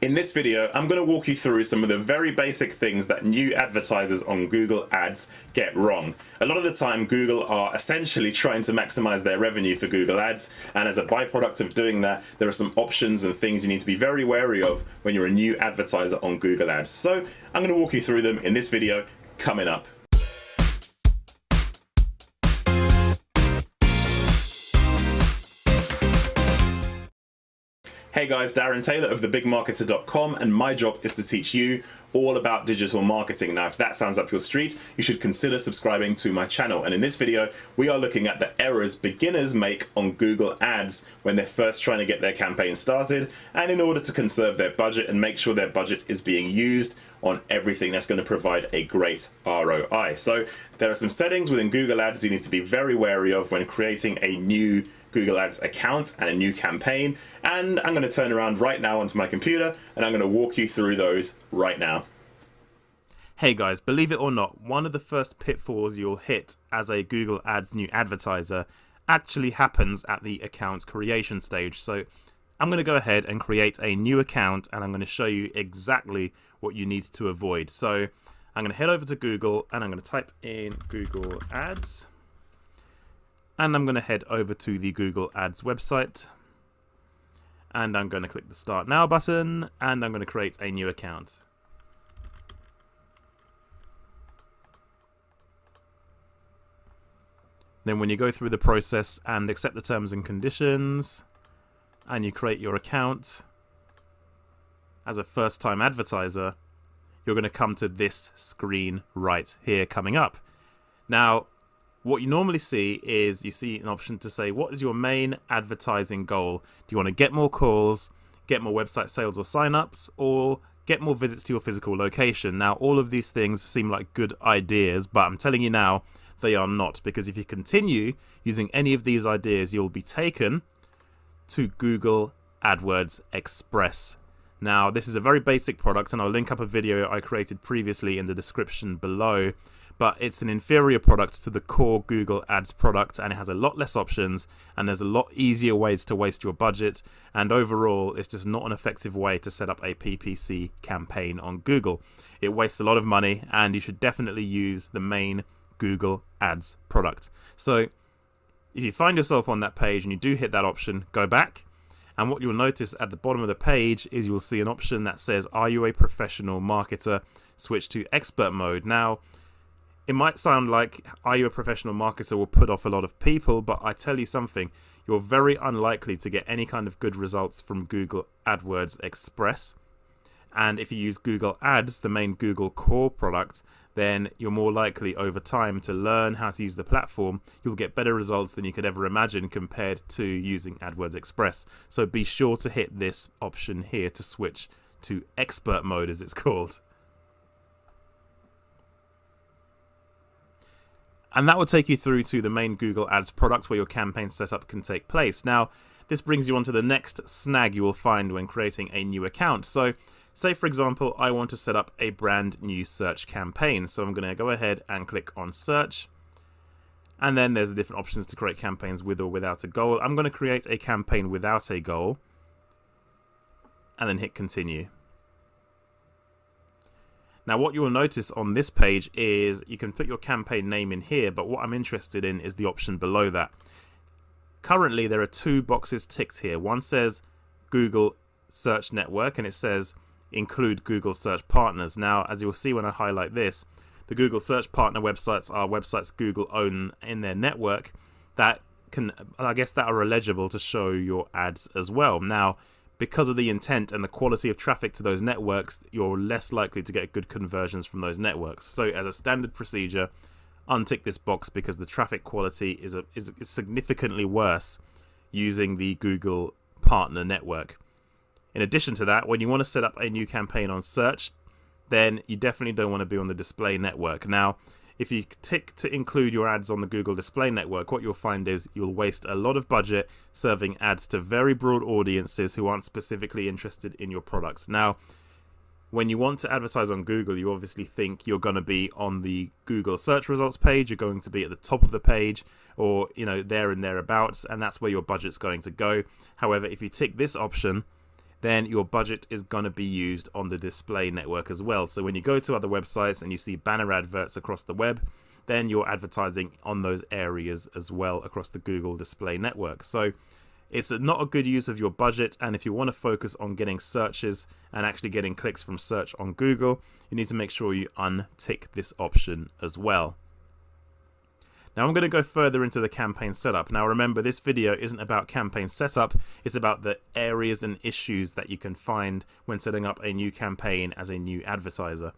In this video, I'm going to walk you through some of the very basic things that new advertisers on Google Ads get wrong. A lot of the time, Google are essentially trying to maximize their revenue for Google Ads, and as a byproduct of doing that, there are some options and things you need to be very wary of when you're a new advertiser on Google Ads. So I'm going to walk you through them in this video coming up. Hey guys, Darren Taylor of thebigmarketer.com, and my job is to teach you all about digital marketing. Now, if that sounds up your street, you should consider subscribing to my channel. And in this video, we are looking at the errors beginners make on Google Ads when they're first trying to get their campaign started, and in order to conserve their budget and make sure their budget is being used on everything that's going to provide a great ROI. So there are some settings within Google Ads you need to be very wary of when creating a new Google Ads account and a new campaign, and I'm going to turn around right now onto my computer and I'm going to walk you through those right now. Hey guys, believe it or not, one of the first pitfalls you'll hit as a Google Ads new advertiser actually happens at the account creation stage. So I'm going to go ahead and create a new account, and I'm going to show you exactly what you need to avoid. So I'm going to head over to Google and I'm going to type in Google Ads. And I'm going to head over to the Google Ads website, and I'm going to click the Start Now button, and I'm going to create a new account. Then when you go through the process and accept the terms and conditions, and you create your account as a first-time advertiser, you're going to come to this screen right here coming up. Now, what you normally see is you see an option to say, what is your main advertising goal? Do you want to get more calls, get more website sales or signups, or get more visits to your physical location? Now, all of these things seem like good ideas, but I'm telling you now, they are not, because if you continue using any of these ideas, you'll be taken to Google AdWords Express. Now, this is a very basic product, and I'll link up a video I created previously in the description below. But it's an inferior product to the core Google Ads product, and it has a lot less options, and there's a lot easier ways to waste your budget, and overall it's just not an effective way to set up a PPC campaign on Google. It wastes a lot of money, and you should definitely use the main Google Ads product. So if you find yourself on that page and you do hit that option, go back, and what you'll notice at the bottom of the page is you'll see an option that says, are you a professional marketer? Switch to expert mode. Now, it might sound like, are you a professional marketer, will put off a lot of people, but I tell you something, you're very unlikely to get any kind of good results from Google AdWords Express. And if you use Google Ads, the main Google core product, then you're more likely over time to learn how to use the platform. You'll get better results than you could ever imagine compared to using AdWords Express. So be sure to hit this option here to switch to expert mode, as it's called. And that will take you through to the main Google Ads product where your campaign setup can take place. Now, this brings you on to the next snag you will find when creating a new account. So, say for example, I want to set up a brand new search campaign. So I'm going to go ahead and click on search. And then there's the different options to create campaigns with or without a goal. I'm going to create a campaign without a goal. And then hit continue. Now, what you will notice on this page is you can put your campaign name in here, but what I'm interested in is the option below that. Currently, there are two boxes ticked here. One says Google Search Network, and it says include Google Search Partners. Now, as you'll see when I highlight this, the Google Search Partner websites are websites Google own in their network that can, I guess, that are eligible to show your ads as well. Now, because of the intent and the quality of traffic to those networks, you're less likely to get good conversions from those networks. So as a standard procedure, untick this box because the traffic quality is significantly worse using the Google Partner Network. In addition to that, when you want to set up a new campaign on search, then you definitely don't want to be on the display network. Now, if you tick to include your ads on the Google Display Network, what you'll find is you'll waste a lot of budget serving ads to very broad audiences who aren't specifically interested in your products. Now, when you want to advertise on Google, you obviously think you're going to be on the Google search results page, you're going to be at the top of the page, or there and thereabouts, and that's where your budget's going to go. However, if you tick this option, then your budget is going to be used on the display network as well. So when you go to other websites and you see banner adverts across the web, then you're advertising on those areas as well across the Google display network. So it's not a good use of your budget, and if you want to focus on getting searches and actually getting clicks from search on Google, you need to make sure you untick this option as well. Now I'm going to go further into the campaign setup. Now remember, this video isn't about campaign setup, it's about the areas and issues that you can find when setting up a new campaign as a new advertiser.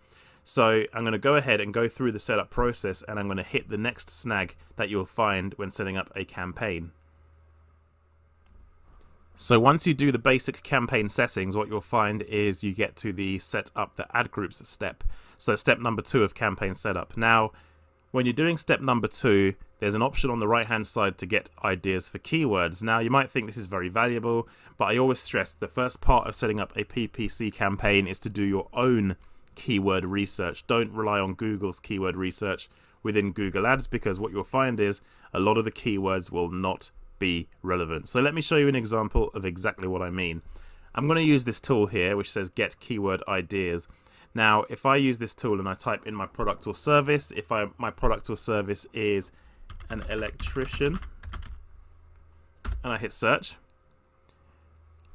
So I'm going to go ahead and go through the setup process, and I'm going to hit the next snag that you'll find when setting up a campaign. So once you do the basic campaign settings, what you'll find is you get to the set up the ad groups step. So step number 2 of campaign setup. Now, when you're doing step number 2, there's an option on the right hand side to get ideas for keywords. Now, you might think this is very valuable, but I always stress the first part of setting up a PPC campaign is to do your own keyword research. Don't rely on Google's keyword research within Google Ads, because what you'll find is a lot of the keywords will not be relevant. So let me show you an example of exactly what I mean. I'm going to use this tool here which says get keyword ideas. Now if I use this tool and I type in my product or service, my product or service is an electrician, and I hit search,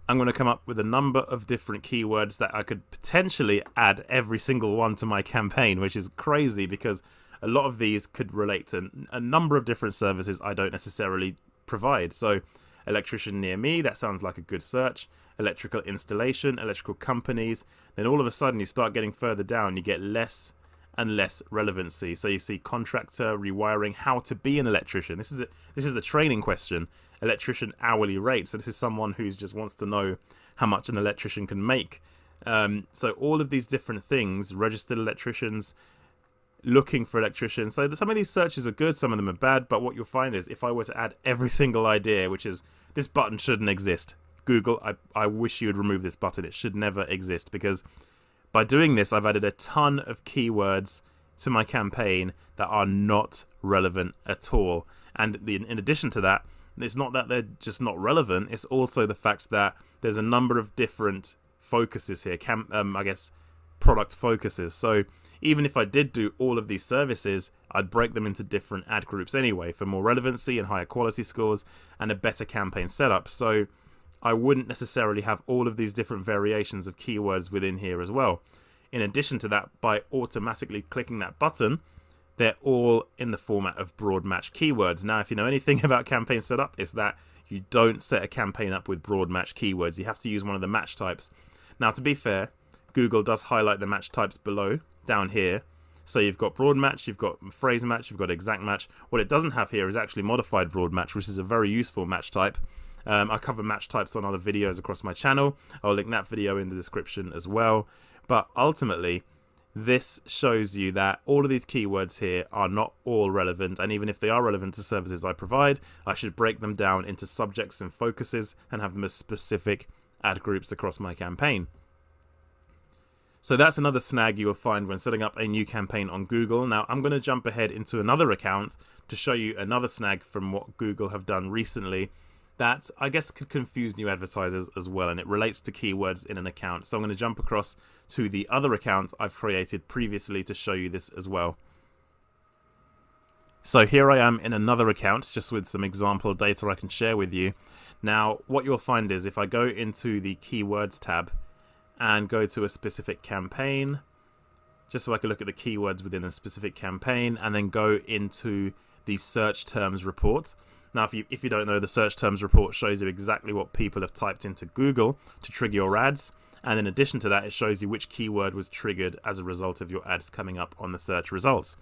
I'm going to come up with a number of different keywords that I could potentially add every single one to my campaign, which is crazy because a lot of these could relate to a number of different services I don't necessarily provide. So electrician near me, that sounds like a good search. Electrical installation, electrical companies. Then all of a sudden you start getting further down, you get less and less relevancy. So you see contractor, rewiring, how to be an electrician. This is a training question. Electrician hourly rate. So this is someone who just wants to know how much an electrician can make. So all of these different things, registered electricians, looking for electricians. So some of these searches are good, some of them are bad, but what you'll find is if I were to add every single idea, which is this button shouldn't exist. Google, I wish you would remove this button. It should never exist, because by doing this, I've added a ton of keywords to my campaign that are not relevant at all. And in addition to that, it's not that they're just not relevant, it's also the fact that there's a number of different focuses here, I guess product focuses. So even if I did do all of these services, I'd break them into different ad groups anyway for more relevancy and higher quality scores and a better campaign setup. So I wouldn't necessarily have all of these different variations of keywords within here as well. In addition to that, by automatically clicking that button, they're all in the format of broad match keywords. Now, if you know anything about campaign setup, it's that you don't set a campaign up with broad match keywords. You have to use one of the match types. Now, to be fair, Google does highlight the match types below, down here. So you've got broad match, you've got phrase match, you've got exact match. What it doesn't have here is actually modified broad match, which is a very useful match type. I cover match types on other videos across my channel. I'll link that video in the description as well. But ultimately, this shows you that all of these keywords here are not all relevant, and even if they are relevant to services I provide, I should break them down into subjects and focuses and have them as specific ad groups across my campaign. So that's another snag you will find when setting up a new campaign on Google. Now I'm going to jump ahead into another account to show you another snag from what Google have done recently that I guess could confuse new advertisers as well, and it relates to keywords in an account. So I'm going to jump across to the other account I've created previously to show you this as well. So here I am in another account, just with some example data I can share with you. Now what you'll find is if I go into the keywords tab and go to a specific campaign, just so I can look at the keywords within a specific campaign, and then go into the search terms report. Now, if you don't know, the search terms report shows you exactly what people have typed into Google to trigger your ads. And in addition to that, it shows you which keyword was triggered as a result of your ads coming up on the search results.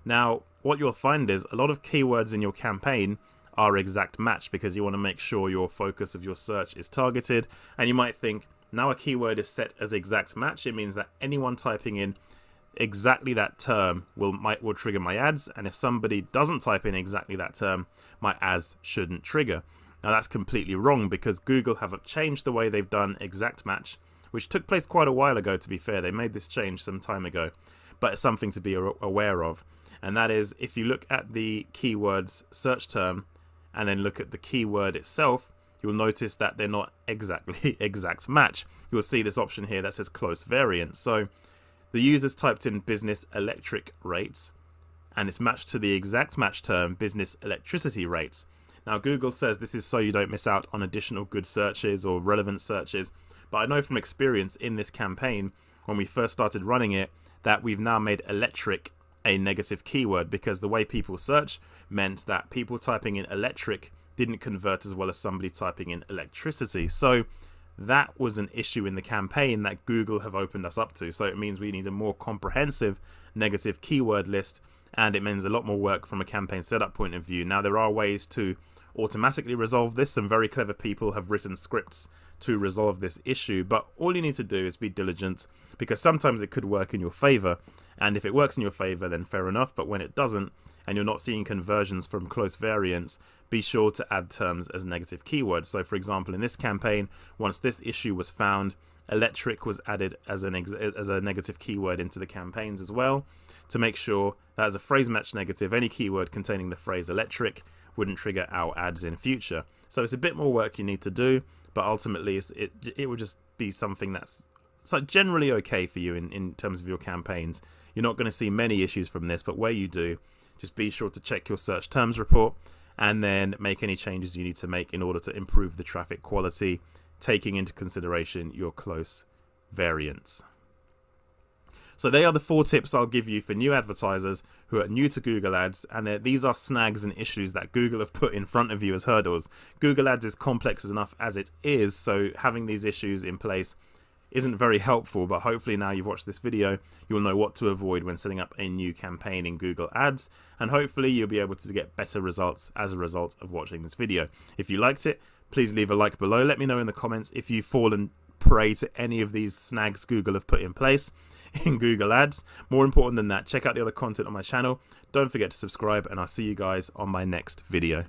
Now, what you'll find is a lot of keywords in your campaign are exact match, because you want to make sure your focus of your search is targeted. And you might think, now a keyword is set as exact match, it means that anyone typing in exactly that term will trigger my ads, and if somebody doesn't type in exactly that term, my ads shouldn't trigger. Now that's completely wrong, because Google have changed the way they've done exact match, which took place quite a while ago, to be fair. They made this change some time ago, but it's something to be aware of. And that is, if you look at the keywords search term and then look at the keyword itself, you'll notice that they're not exactly exact match. You'll see this option here that says close variant. So the users typed in business electric rates, and it's matched to the exact match term business electricity rates. Now Google says this is so you don't miss out on additional good searches or relevant searches, but I know from experience in this campaign, when we first started running it, that we've now made electric a negative keyword, because the way people search meant that people typing in electric didn't convert as well as somebody typing in electricity. So that was an issue in the campaign that Google have opened us up to. So it means we need a more comprehensive negative keyword list, and it means a lot more work from a campaign setup point of view. Now there are ways to automatically resolve this. Some very clever people have written scripts to resolve this issue, but all you need to do is be diligent, because sometimes it could work in your favor, and if it works in your favor then fair enough, but when it doesn't and you're not seeing conversions from close variants, be sure to add terms as negative keywords. So for example, in this campaign, once this issue was found, electric was added as a negative keyword into the campaigns as well, to make sure that as a phrase match negative, any keyword containing the phrase electric wouldn't trigger our ads in future. So it's a bit more work you need to do, but ultimately it would just be something that's generally okay for you in terms of your campaigns. You're not going to see many issues from this, but where you do, just be sure to check your search terms report and then make any changes you need to make in order to improve the traffic quality, taking into consideration your close variants. So they are the 4 tips I'll give you for new advertisers who are new to Google Ads, and these are snags and issues that Google have put in front of you as hurdles. Google Ads is complex enough as it is, so having these issues in place isn't very helpful, but hopefully now you've watched this video, you'll know what to avoid when setting up a new campaign in Google Ads, and hopefully you'll be able to get better results as a result of watching this video. If you liked it, please leave a like below. Let me know in the comments if you've fallen prey to any of these snags Google have put in place in Google Ads. More important than that, check out the other content on my channel. Don't forget to subscribe, and I'll see you guys on my next video.